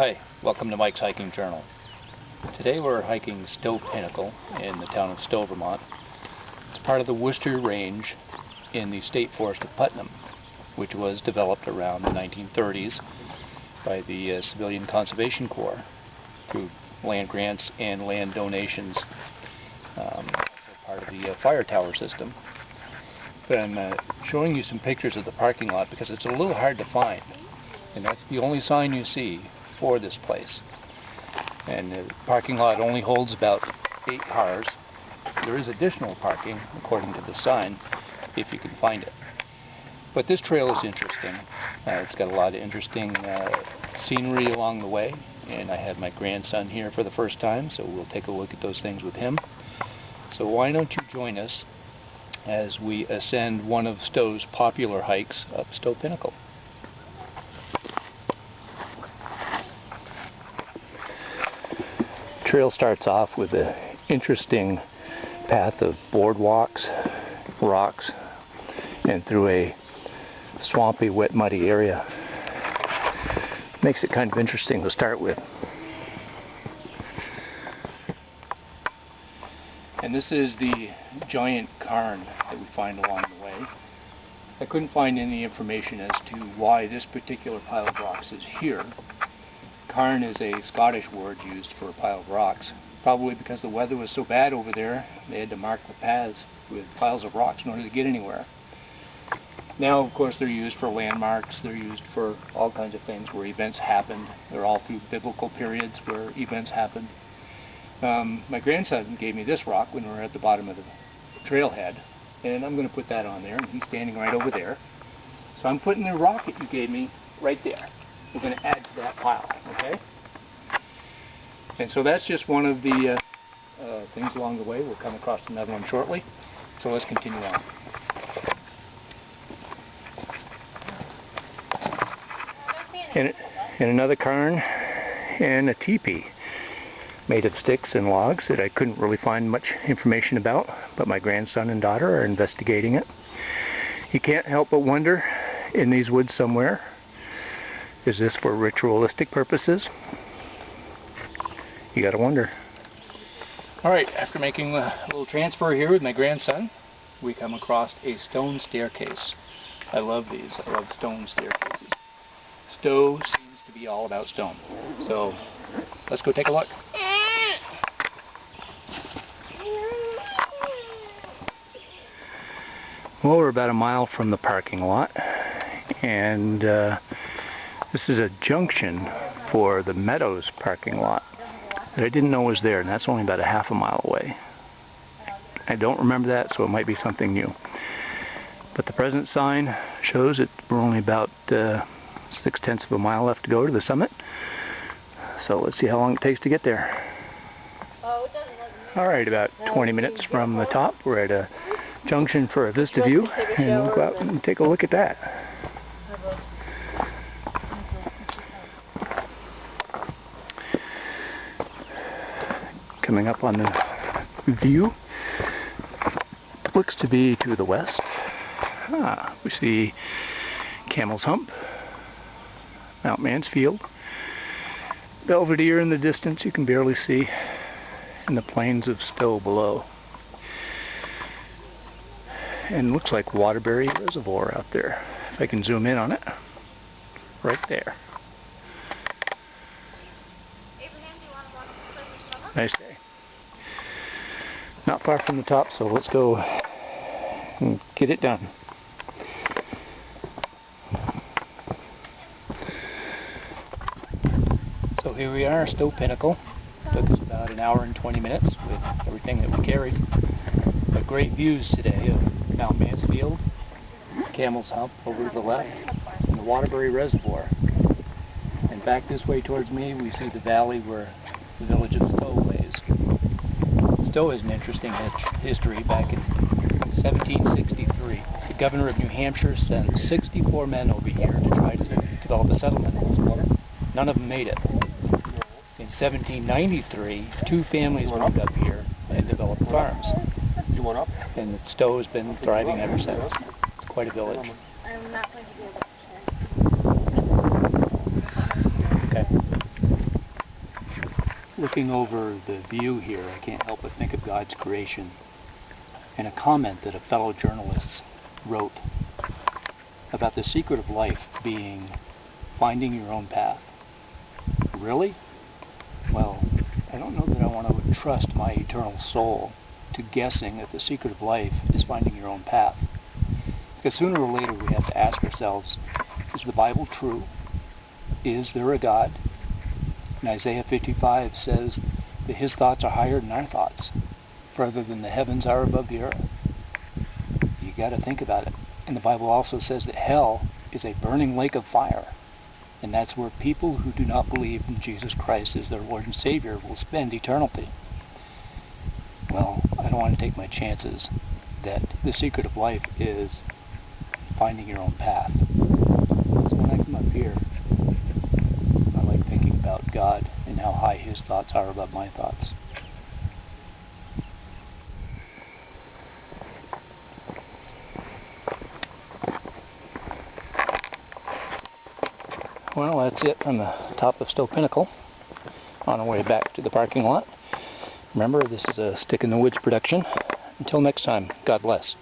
Hi, welcome to Mike's Hiking Journal. Today we're hiking Stowe Pinnacle in the town of Stowe, Vermont. It's part of the Worcester Range in the state forest of Putnam, which was developed around the 1930s by the Civilian Conservation Corps through land grants and land donations, part of the fire tower system. But I'm showing you some pictures of the parking lot because it's a little hard to find, and that's the only sign you see for this place. And the parking lot only holds about 8 cars. There is additional parking according to the sign if you can find it. But this trail is interesting. It's got a lot of interesting scenery along the way, and I have my grandson here for the first time, so we'll take a look at those things with him. So why don't you join us as we ascend one of Stowe's popular hikes up Stowe Pinnacle. The trail starts off with an interesting path of boardwalks, rocks, and through a swampy, wet, muddy area. Makes it kind of interesting to start with. And this is the Giant Cairn that we find along the way. I couldn't find any information as to why this particular pile of rocks is here. Cairn is a Scottish word used for a pile of rocks. Probably because the weather was so bad over there, they had to mark the paths with piles of rocks in order to get anywhere. Now, of course, they're used for landmarks. They're used for all kinds of things where events happened. They're all through biblical periods where events happened. My grandson gave me this rock when we were at the bottom of the trailhead, and I'm going to put that on there, and he's standing right over there. So I'm putting the rock that you gave me right there. We're going to add to that pile, okay? And so that's just one of the things along the way. We'll come across another one shortly. So let's continue on. And another cairn and a teepee made of sticks and logs that I couldn't really find much information about, but my grandson and daughter are investigating it. You can't help but wonder, in these woods somewhere, is this for ritualistic purposes? You gotta wonder. Alright, after making a little transfer here with my grandson, we come across a stone staircase. I love these. I love stone staircases. Stowe seems to be all about stone. So, let's go take a look. Well, we're about a mile from the parking lot, and this is a junction for the Meadows parking lot that I didn't know was there, and that's only about a half a mile away. I don't remember that, so it might be something new. But the present sign shows that we're only about 6/10 of a mile left to go to the summit. So let's see how long it takes to get there. Alright, about 20 minutes from the top. We're at a junction for a vista view, and we'll go out and take a look at that. Coming up on the view, looks to be to the west. We see Camels Hump, Mount Mansfield, Belvidere in the distance you can barely see, and the plains of Stowe below. And looks like Waterbury Reservoir out there, if I can zoom in on it, right there. Nice day. Not far from the top, so let's go and get it done. So here we are, Stowe Pinnacle. Took us about an hour and 20 minutes with everything that we carried. But great views today of Mount Mansfield, Camels Hump over to the left, and the Waterbury Reservoir. And back this way towards me we see the valley where the village of Stowe lays. Stowe has an interesting history. Back in 1763, the governor of New Hampshire sent 64 men over here to try to develop a settlement. None of them made it. In 1793, 2 families moved up here and developed farms. And Stowe has been thriving ever since. It's quite a village. Okay. Looking over the view here, I can't help but think of God's creation and a comment that a fellow journalist wrote about the secret of life being finding your own path. Really? Well, I don't know that I want to trust my eternal soul to guessing that the secret of life is finding your own path. Because sooner or later we have to ask ourselves, is the Bible true? Is there a God? And Isaiah 55 says that his thoughts are higher than our thoughts, further than the heavens are above the earth. You got to think about it. And the Bible also says that hell is a burning lake of fire. And that's where people who do not believe in Jesus Christ as their Lord and Savior will spend eternity. Well, I don't want to take my chances that the secret of life is finding your own path. So when I come up here, I like thinking about God and how high his thoughts are above my thoughts. Well, that's it from the top of Stowe Pinnacle on our way back to the parking lot. Remember, this is a Stick in the Woods production. Until next time, God bless.